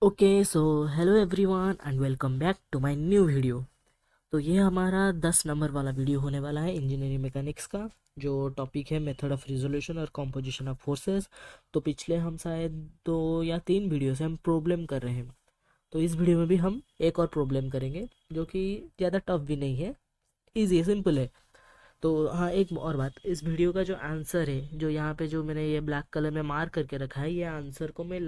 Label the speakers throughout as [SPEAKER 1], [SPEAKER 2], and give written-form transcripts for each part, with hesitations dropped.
[SPEAKER 1] Okay so hello everyone and welcome back to my new video. तो ये हमारा 10 number वाला वीडियो होने वाला है इंजीनियरिंग मैकेनिक्स का। जो टॉपिक है मेथड ऑफ रिजोल्यूशन और कॉम्पोजिशन ऑफ फोर्सेस। तो पिछले हम शायद 2 या 3 वीडियो से हम प्रॉब्लम कर रहे हैं। तो इस वीडियो में भी हम एक और प्रॉब्लम करेंगे जो कि ज़्यादा टफ भी नहीं है, ईजी है, सिंपल है। तो हाँ, एक और बात, इस वीडियो का जो आंसर है, जो यहाँ पे जो मैंने ये ब्लैक कलर में मार्क करके रखा है, ये आंसर को मैं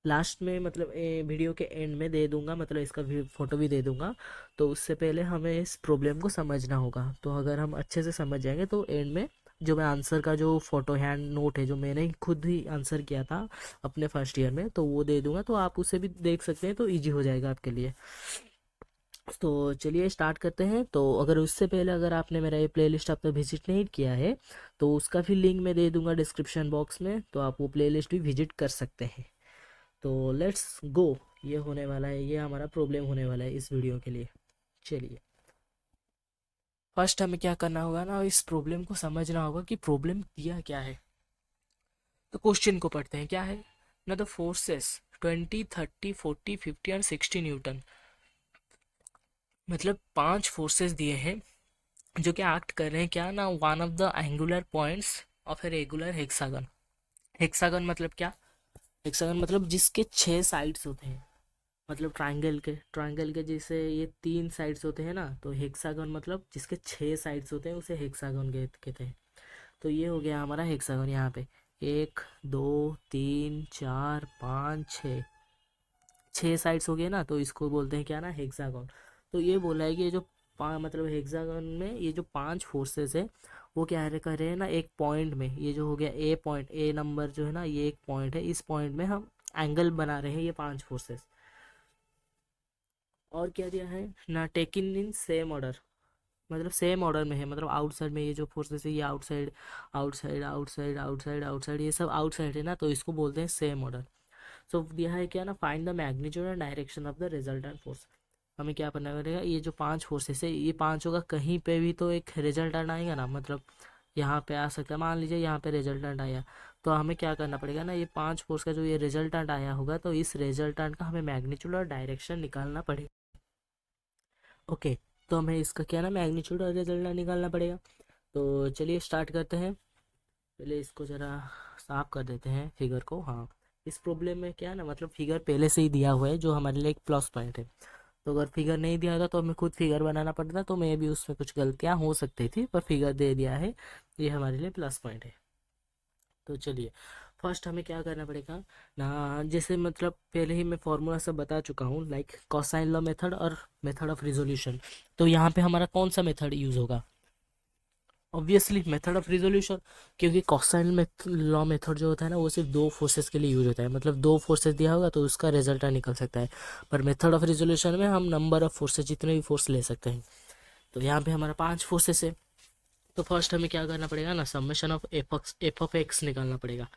[SPEAKER 1] लास्ट में मतलब वीडियो के एंड में दे दूंगा, मतलब इसका भी फोटो भी दे दूंगा। तो उससे पहले हमें इस प्रॉब्लम को समझना होगा। तो अगर हम अच्छे से समझ जाएंगे तो एंड में जो मैं आंसर का जो फोटो हैंड नोट है, जो मैंने खुद ही आंसर किया था अपने फर्स्ट ईयर में, तो वो दे दूंगा। तो आप उसे भी देख सकते हैं, तो इजी हो जाएगा आपके लिए। तो चलिए स्टार्ट करते हैं। तो अगर उससे पहले अगर आपने मेरा ये प्लेलिस्ट अब तक विजिट नहीं किया है, तो उसका भी लिंक मैं दे दूंगा डिस्क्रिप्शन बॉक्स में, तो आप वो प्लेलिस्ट भी विजिट कर सकते हैं। तो लेट्स गो। ये होने वाला है, ये हमारा प्रॉब्लम होने वाला है इस वीडियो के लिए। चलिए, फर्स्ट हमें क्या करना होगा ना, इस प्रॉब्लम को समझना होगा कि प्रॉब्लम दिया क्या है। तो क्वेश्चन को पढ़ते हैं। क्या है ना, द फोर्सेस 20, 30, 40, 50 एंड 60 न्यूटन। मतलब 5 फोर्सेस दिए हैं जो कि एक्ट कर रहे हैं क्या ना, one of the angular points of a regular hexagon. Hexagon मतलब क्या? हेक्सागन मतलब जिसके 6 साइड्स होते हैं। मतलब ट्रायंगल के जैसे ये 3 साइड्स होते हैं ना, तो हेक्सागन मतलब जिसके 6 साइड्स होते हैं उसे हेक्सागन कहते हैं। तो ये हो गया हमारा हेक्सागन। यहाँ पे 1, 2, 3, 4, 5, 6, 6 साइड्स हो गए ना, तो इसको बोलते हैं क्या ना, हेक्सागन। तो ये बोला है कि ये जो मतलब हेक्सागन में ये जो 5 फोर्सेस है, वो क्या है कर रहे हैं ना, एक पॉइंट में। ये जो हो गया ए पॉइंट, ए नंबर जो है ना, ये एक पॉइंट है। इस पॉइंट में हम एंगल बना रहे हैं, ये 5 फोर्सेस। और क्या दिया है ना, टेकिन इन सेम ऑर्डर। मतलब सेम ऑर्डर में है, मतलब आउटसाइड में ये जो फोर्सेस है, ये outside outside outside outside outside, ये सब आउटसाइड है ना, तो इसको बोलते हैं सेम ऑर्डर। सो दिया है क्या ना, find the magnitude and direction of the resultant force. हमें क्या करना पड़ेगा, ये जो 5 फोर्सेस है, ये पांचों का कहीं पे भी तो एक रिजल्टेंट आएगा ना। मतलब यहाँ पे आ सकता है, मान लीजिए यहाँ पे रिजल्टेंट आया, तो हमें क्या करना पड़ेगा ना, ये 5 फोर्स का जो ये रिजल्टेंट आया होगा, तो इस रिजल्टेंट का हमें मैग्नीट्यूड और डायरेक्शन निकालना पड़ेगा। ओके, तो हमें इसका क्या ना, मैग्नीट्यूड और रिजल्ट निकालना पड़ेगा। तो चलिए स्टार्ट करते हैं। पहले इसको ज़रा साफ कर देते हैं फिगर को। हाँ, इस प्रॉब्लम में क्या है ना, मतलब फिगर पहले से ही दिया हुआ है, जो हमारे लिए एक प्लस पॉइंट है। तो अगर फिगर नहीं दिया होता तो हमें खुद फिगर बनाना पड़ता, तो मे भी उसमें कुछ गलतियाँ हो सकती थी, पर फिगर दे दिया है, ये हमारे लिए प्लस पॉइंट है। तो चलिए, फर्स्ट हमें क्या करना पड़ेगा ना, जैसे मतलब पहले ही मैं फॉर्मूला सब बता चुका हूँ, लाइक कोसाइन लॉ मेथड और मेथड ऑफ रिजोल्यूशन। तो यहाँ पे हमारा कौन सा मेथड यूज़ होगा? Obviously method of resolution. क्योंकि कोसाइन लॉ मेथड जो होता है ना, वो सिर्फ 2 फोर्सेस के लिए यूज होता है। मतलब 2 फोर्सेस दिया होगा तो उसका रिजल्ट निकल सकता है। पर मेथड ऑफ रिजोल्यूशन में हम नंबर ऑफ फोर्सेस, जितने भी फोर्स ले सकते हैं। तो यहाँ पे हमारा 5 फोर्सेस है। तो फर्स्ट हमें क्या करना पड़ेगा ना, summation of F of x निकालना पड़ेगा।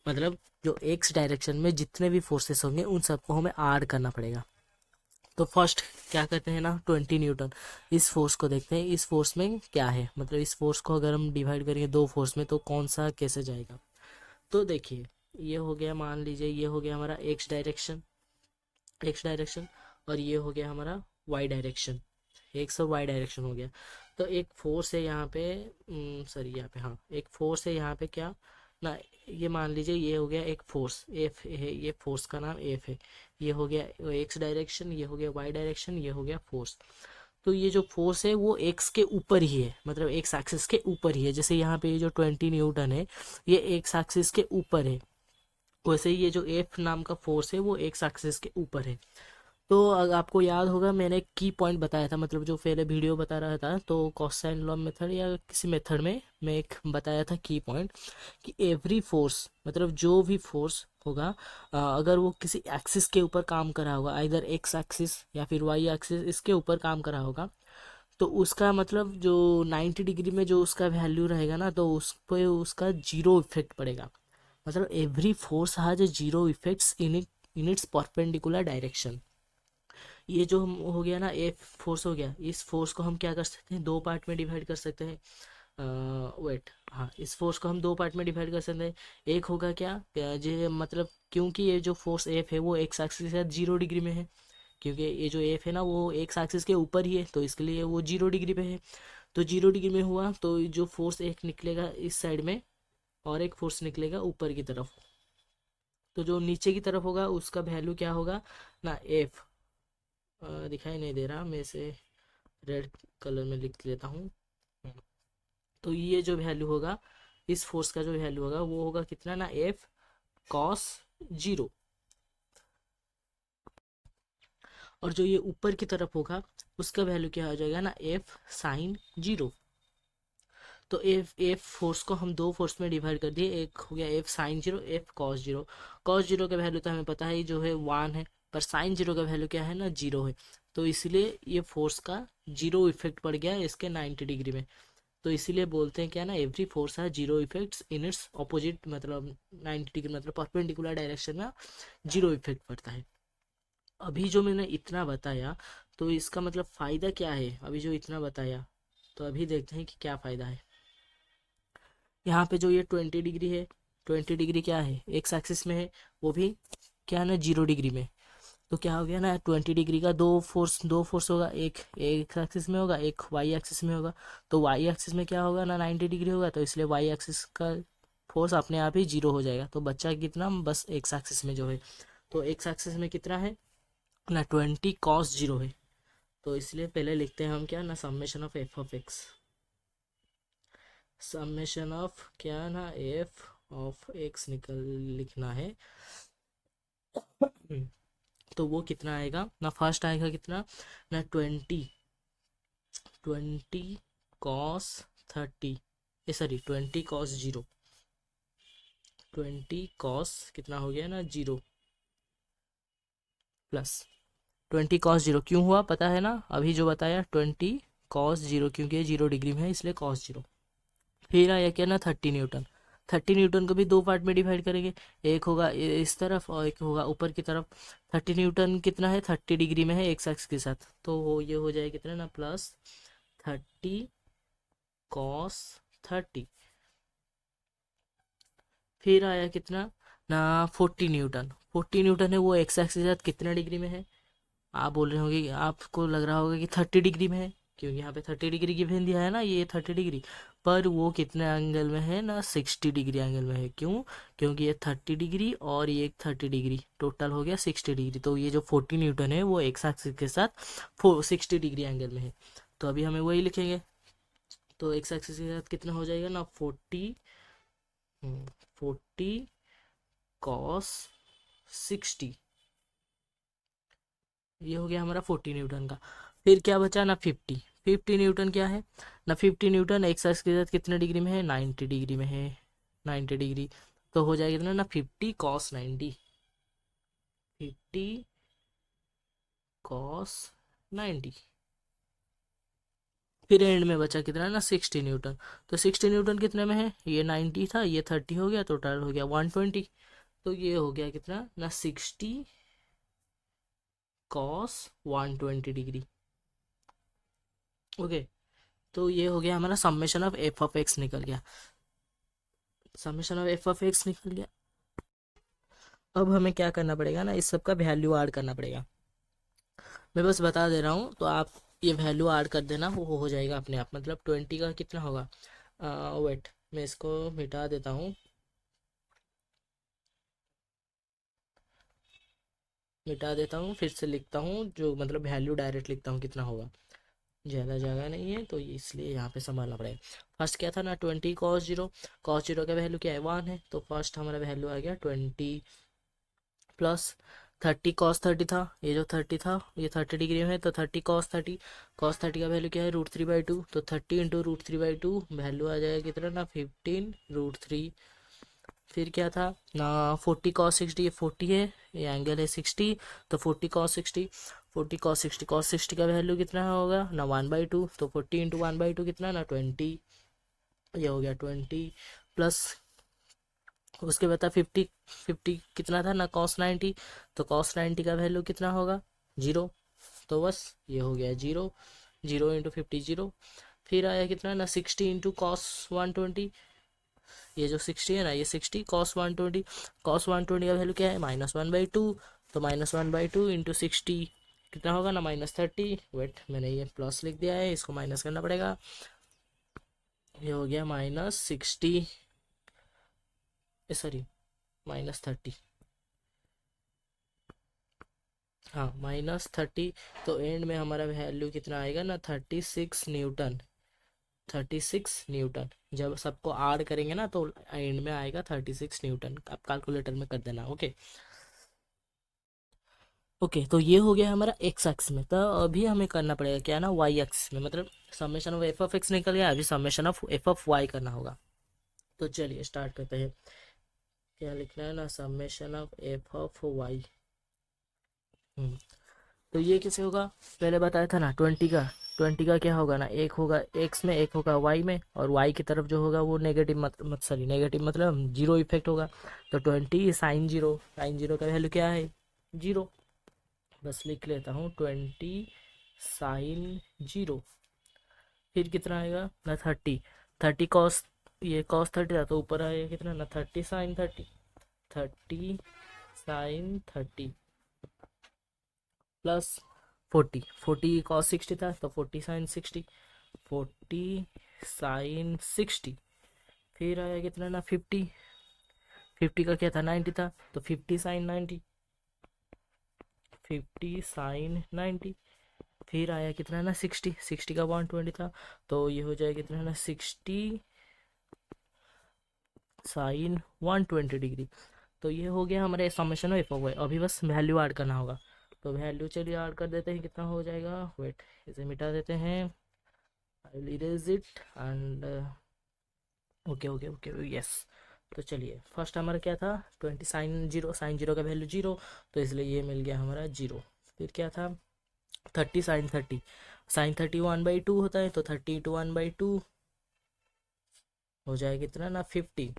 [SPEAKER 1] मतलब जो एक्स डायरेक्शन में जितने भी फोर्सेस होंगे उन सबको हमें ऐड करना पड़ेगा। तो फर्स्ट क्या करते हैं ना, 20 न्यूटन। इस फोर्स को देखते हैं, इस फोर्स में क्या है। मतलब इस फोर्स को अगर हम डिवाइड करेंगे 2 फोर्स में, तो कौन सा कैसे जाएगा। तो देखिए, ये हो गया, मान लीजिए ये हो गया हमारा एक्स डायरेक्शन, और ये हो गया हमारा वाई डायरेक्शन। एक्स और वाई डायरेक्शन हो गया। तो एक फोर्स है यहाँ पे, सॉरी यहाँ पे, हाँ एक फोर्स है यहाँ पे क्या ना, ये मान लीजिए ये हो गया एक फोर्स एफ है, ये फोर्स का नाम एफ है। ये हो गया एक्स डायरेक्शन, ये हो गया वाई डायरेक्शन, ये हो गया फोर्स। तो ये जो फोर्स है वो एक्स के ऊपर ही है, मतलब एक्स एक्सिस के ऊपर ही है। जैसे यहाँ पे ये जो 20 न्यूटन है, ये एक्स एक्सिस के ऊपर है, वैसे ही ये जो एफ नाम का फोर्स है वो एक्स एक्सिस के ऊपर है। तो अगर आपको याद होगा, मैंने एक की पॉइंट बताया था, मतलब जो पहले वीडियो बता रहा था, तो कॉसाइन लॉ मेथड या किसी मेथड में मैं एक बताया था की पॉइंट, कि एवरी फोर्स, मतलब जो भी फोर्स होगा, अगर वो किसी एक्सिस के ऊपर काम करा होगा, इधर एक्स एक्सिस या फिर वाई एक्सिस, इसके ऊपर काम करा होगा, तो उसका मतलब जो 90 डिग्री में जो उसका वैल्यू रहेगा ना, तो उस पर उसका जीरो इफेक्ट पड़ेगा। मतलब every force has a zero effects in its perpendicular direction. ये जो हम हो गया ना, एक फोर्स हो गया, इस फोर्स को हम क्या कर सकते हैं, 2 पार्ट में डिवाइड कर सकते हैं। वेट, हाँ, इस फोर्स को हम 2 पार्ट में डिवाइड कर सकते हैं। एक होगा क्या, जो मतलब क्योंकि ये जो फोर्स एफ है वो एक्स एक्सिस के साथ 0 डिग्री में है, क्योंकि ये जो एफ है ना वो एक्स एक्सिस के ऊपर ही है, तो इसके लिए वो 0 डिग्री पे है। तो 0 डिग्री में हुआ तो जो फोर्स एक निकलेगा इस साइड में और एक फोर्स निकलेगा ऊपर की तरफ। तो जो नीचे की तरफ होगा उसका वैल्यू क्या होगा ना, एफ, दिखाई नहीं दे रहा, मैं इसे रेड कलर में लिख लेता हूँ। तो ये जो वैल्यू होगा, इस फोर्स का जो वैल्यू होगा वो होगा कितना ना, एफ कॉस 0। और जो ये ऊपर की तरफ होगा उसका वैल्यू क्या हो जाएगा ना, एफ साइन 0। तो एफ फोर्स को हम दो फोर्स में डिवाइड कर दिए, एक हो गया F sine 0, F cos 0। Cos 0 का वैल्यू तो हमें पता है जो है 1 है, पर साइन 0 का वैल्यू क्या है ना, 0 है। तो इसलिए ये फोर्स का 0 इफेक्ट पड़ गया इसके 90 डिग्री में। तो इसीलिए बोलते हैं क्या ना, एवरी फोर्स है 0 इफेक्ट्स इन इट्स ऑपोजिट, मतलब 90 डिग्री मतलब परपेंडिकुलर डायरेक्शन में 0 इफेक्ट पड़ता है। अभी जो मैंने इतना बताया तो इसका मतलब फ़ायदा क्या है, अभी जो इतना बताया तो अभी देखते हैं कि क्या फ़ायदा है। यहाँ पे जो ये 20 डिग्री है, 20 डिग्री क्या है, एक्स एक्सिस में है, वो भी क्या है ना 0 डिग्री में। तो क्या हो गया ना, 20 डिग्री का दो फोर्स होगा, एक एक्स एक्सिस में होगा, एक वाई एक्सिस में होगा। तो वाई एक्सिस में क्या होगा ना, 90 डिग्री होगा, तो इसलिए वाई एक्सिस का फोर्स अपने आप ही 0 हो जाएगा। तो बच्चा कितना, बस एक्स एक्सिस में जो है, तो एक्स एक्सिस में कितना है ना, 20 cos 0 है। तो इसलिए पहले लिखते हैं हम क्या ना, summation of F of x, summation of क्या ना, एफ ऑफ एक्स लिखना है। तो वो कितना आएगा ना, फर्स्ट आएगा कितना ना, 20 cos 30, सॉरी 20 cos 0, 20 cos कितना हो गया ना, 0 प्लस 20 cos 0 क्यों हुआ पता है ना, अभी जो बताया 20 cos 0, क्योंकि ये 0 डिग्री में है इसलिए cos 0। फिर आया क्या ना, 30 न्यूटन। 30 न्यूटन को भी दो पार्ट में डिवाइड करेंगे, एक होगा इस तरफ और एक होगा ऊपर की तरफ। 30 न्यूटन कितना है, 30 डिग्री में है एक्स एक्स के साथ, तो वो ये हो जाए कितना ना, प्लस 30 cos 30। फिर आया कितना ना, 40 न्यूटन। 40 न्यूटन है वो एक्स एक्स के साथ कितना डिग्री में है, आप बोल रहे होंगे, आपको लग रहा होगा कि 30 डिग्री में है, क्योंकि यहाँ पे 30 डिग्री की वेन दिया है ना, ये 30 डिग्री, पर वो कितने एंगल में है ना, 60 डिग्री एंगल में है। क्यों, क्योंकि ये 30 डिग्री और ये 30 डिग्री टोटल हो गया 60 डिग्री। तो ये जो 40 न्यूटन है वो एक्स एक्सिस के साथ 60 डिग्री एंगल में है। तो अभी हमें वही लिखेंगे, तो एक्स एक्सिस के साथ कितना हो जाएगा ना, 40 cos 60, ये हो गया हमारा 40 न्यूटन का। फिर क्या बचा ना, 50 न्यूटन क्या है ना, 50 न्यूटन एक्स एक्सिस के साथ कितने डिग्री में है, 90 डिग्री में है, 90 डिग्री। तो हो जाएगा कितना ना, 50 cos 90, 50 cos 90। फिर एंड में बचा कितना ना, 60 न्यूटन। तो 60 न्यूटन कितने में है, ये 90 था, ये 30 हो गया, तो टोटल हो गया 120। तो ये हो गया कितना ना, 60 cos 120 डिग्री। ओके, तो ये हो गया हमारा summation of F of X निकल गया, summation of F of X निकल गया। अब हमें क्या करना पड़ेगा ना, इस सब का वैल्यू ऐड करना पड़ेगा। मैं बस बता दे रहा हूँ, तो आप ये वैल्यू ऐड कर देना, वो हो जाएगा अपने आप। मतलब 20 का कितना होगा, वेट मैं इसको मिटा देता हूँ, मिटा देता हूँ, फिर से लिखता हूँ, जो मतलब वैल्यू डायरेक्ट लिखता हूँ कितना होगा, ज़्यादा जगह नहीं है तो इसलिए यहाँ पे संभालना पड़ेगा। फर्स्ट क्या था ना, 20 cos 0, cos 0 का वैल्यू क्या है, 1 है, तो फर्स्ट हमारा वैल्यू आ गया 20 प्लस 30 cos 30 था, ये जो 30 था ये 30 डिग्री में है, तो 30 cos 30, cos 30 का वैल्यू क्या है, √3/2, तो 30 इंटू √3/2 वैल्यू आ जाएगा कितना ना, 15 √3। फिर क्या था ना, 40 cos 60, ये 40 है, ये एंगल है 60, तो 40 cos 60, 40 cos 60, cos 60 का वैल्यू कितना होगा ना, 1/2, तो 40 इंटू 1/2 कितना ना, 20, ये हो गया 20 प्लस, उसके बाद 50, 50 कितना था ना, cos 90, तो cos 90 का वैल्यू कितना होगा, 0। तो बस ये हो गया 0, 0 इंटू 50 0। फिर आया कितना ना, 60 इंटू cos 120, ये जो 60 है ना, ये 60 cos 120, cos 120 का वैल्यू क्या है -1/2, तो -1/2 इंटू 60 कितना होगा ना -30। वेट, मैंने ये प्लस लिख दिया है, इसको माइनस करना पड़ेगा। ये हो गया -60, सॉरी -30, हाँ -30। तो एंड में हमारा वैल्यू कितना आएगा ना 36 न्यूटन, 36 न्यूटन। जब सबको ऐड करेंगे ना तो एंड में आएगा 36 न्यूटन। आप कैलकुलेटर में कर देना। ओके ओके, तो ये हो गया हमारा एक्स एक्स में। तो अभी हमें करना पड़ेगा क्या ना वाई एक्स में, मतलब summation of F of X निकल गया, अभी summation of F of Y करना होगा। तो चलिए स्टार्ट करते हैं। क्या लिखना है ना, summation of F of Y. तो ये कैसे होगा, पहले बताया था ना 20 का क्या होगा ना, एक होगा एक्स में, एक होगा वाई में, और वाई की तरफ जो होगा वो नेगेटिव सॉरी नेगेटिव मतलब जीरो इफेक्ट होगा। तो 20 sin 0, sin 0 का वैल्यू क्या है 0। बस लिख लेता हूँ 20 sin 0। फिर कितना आएगा ना 30 कॉस, ये cos 30 था तो ऊपर आएगा कितना ना 30 sin 30, 30 sin 30 प्लस 40 cos 60 था तो 40 sin 60, 40 sin 60। फिर आया कितना ना 50 का क्या था 90 था तो 50 sin 90, 50 sin 90। फिर आया कितना ना 60 का 120 था तो ये हो जाएगा कितना ना 60 sin 120 डिग्री। तो ये हो गया हमारे summation of F of Y. अभी बस वैल्यू ऐड करना होगा। तो वैल्यू चलिए ऐड कर देते हैं, कितना हो जाएगा, वेट इसे मिटा देते हैं, I will erase it and okay okay okay yes. तो चलिए फर्स्ट हमारा क्या था 20 sin 0, sin 0 का वैल्यू 0, तो इसलिए ये मिल गया हमारा 0। फिर क्या था 30 sin 30, sin 30 1/2 होता है तो 30 × 1/2 हो जाएगा कितना ना 50।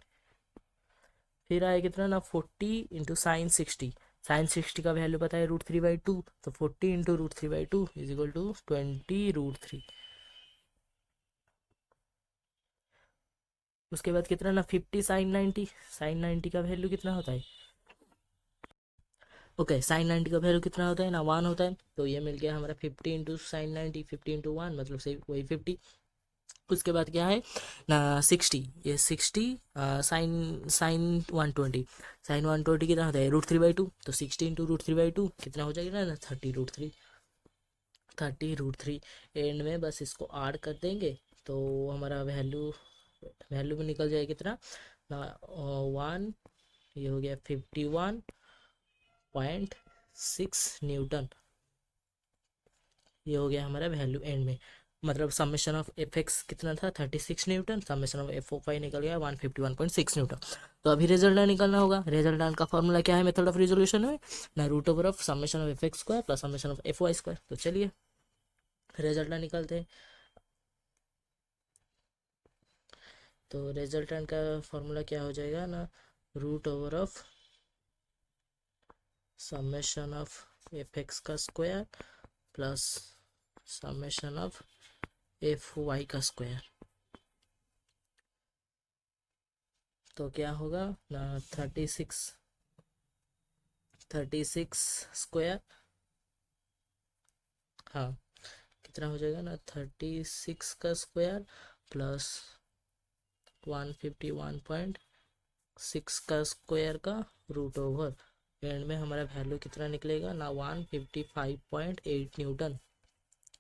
[SPEAKER 1] फिर आया कितना ना 40 × sin 60, sin 60 का वैल्यू पता है √3/2, तो 40 × √3/2 इज इक्वल टू 20 √3। उसके बाद कितना ना 50 sin 90, sin 90 का वैल्यू कितना होता है, ओके sin 90 का वैल्यू कितना होता है ना 1 होता है, तो ये मिल गया हमारा 50 × sin 90, 50 × 1 मतलब से वही 50। उसके बाद क्या है ना 60, ये 60 साइन साइन 120, साइन 120 कितना होता है √3/2, तो 60 × √3/2 कितना हो जाएगा ना 30 √3, 30 √3। एंड में बस इसको ऐड कर देंगे तो हमारा वैल्यू वैल्यू में निकल जाएगा कितना ना 1, ये हो गया 51.6 न्यूटन। ये हो गया हमारा वैल्यू एंड में, मतलब समेशन ऑफ एफ एक्स कितना था 36 newton, summation of F of Y निकल गया 151.6 न्यूटन। तो अभी रिजल्ट निकलना होगा। रिजल्ट का फॉर्मूला क्या है मेथड ऑफ रिजोल्यूशन में ना √ of summation of F X square plus summation of F Y square. तो चलिए रिजल्ट निकलते हैं। तो रिजल्टेंट का फॉर्मूला क्या हो जाएगा ना √ of summation of F x का square plus summation of F y का स्क्वायर। तो क्या होगा ना 36 स्क्वायर, हाँ कितना हो जाएगा ना 36 का स्क्वायर प्लस 151.6 का स्क्वायर का √ एंड में हमारा वैल्यू कितना निकलेगा ना 155.8 न्यूटन।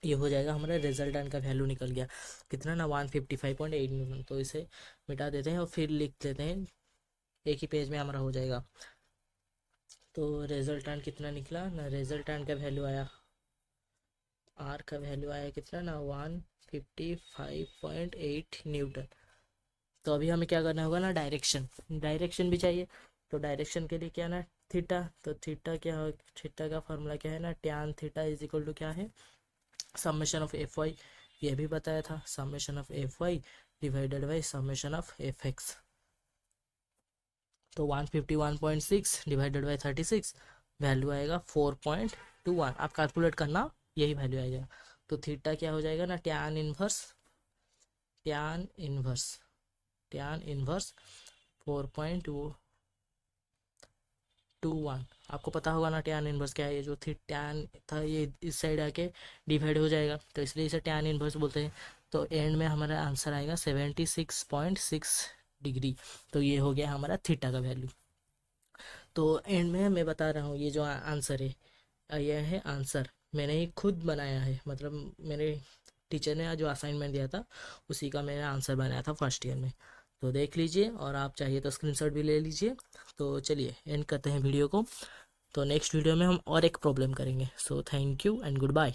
[SPEAKER 1] ये हो जाएगा हमारा रिजल्टेंट का वैल्यू निकल गया कितना ना 155.8 न्यूटन। तो इसे मिटा देते हैं और फिर लिख देते हैं, एक ही पेज में हमारा हो जाएगा। तो रिजल्टेंट कितना निकला ना, रिजल्टेंट का वैल्यू आया, आर का वैल्यू आया कितना ना 155.8 न्यूटन। तो अभी हमें क्या करना होगा ना डायरेक्शन भी चाहिए। तो डायरेक्शन के लिए क्या ना थीटा, तो थीटा क्या हो, थीटा का फॉर्मूला क्या है ना tan theta is equal to क्या है समेशन ऑफ एफ वाई, ये भी बताया था summation of F Y divided by summation of F X. तो 151.6 डिवाइडेड बाई 36 वैल्यू आएगा 4.21। आप कैलकुलेट करना, यही वैल्यू आएगा। तो थीटा क्या हो जाएगा ना tan इनवर्स 4.21। आपको पता होगा ना टैन इनवर्स क्या है, ये जो थी टैन था ये इस साइड आके डिवाइड हो जाएगा, तो इसलिए इसे टैन इनवर्स बोलते हैं। तो एंड में हमारा आंसर आएगा 76.6 डिग्री। तो ये हो गया हमारा थीटा का वैल्यू। तो एंड में मैं बता रहा हूँ ये जो आंसर है, ये है आंसर। मैंने ही खुद बनाया है, मतलब मेरे टीचर ने जो असाइनमेंट दिया था उसी का मैंने आंसर बनाया था फर्स्ट ईयर में। तो देख लीजिए, और आप चाहिए तो स्क्रीनशॉट भी ले लीजिए। तो चलिए एंड करते हैं वीडियो को। तो नेक्स्ट वीडियो में हम और एक प्रॉब्लम करेंगे। So thank you and good bye.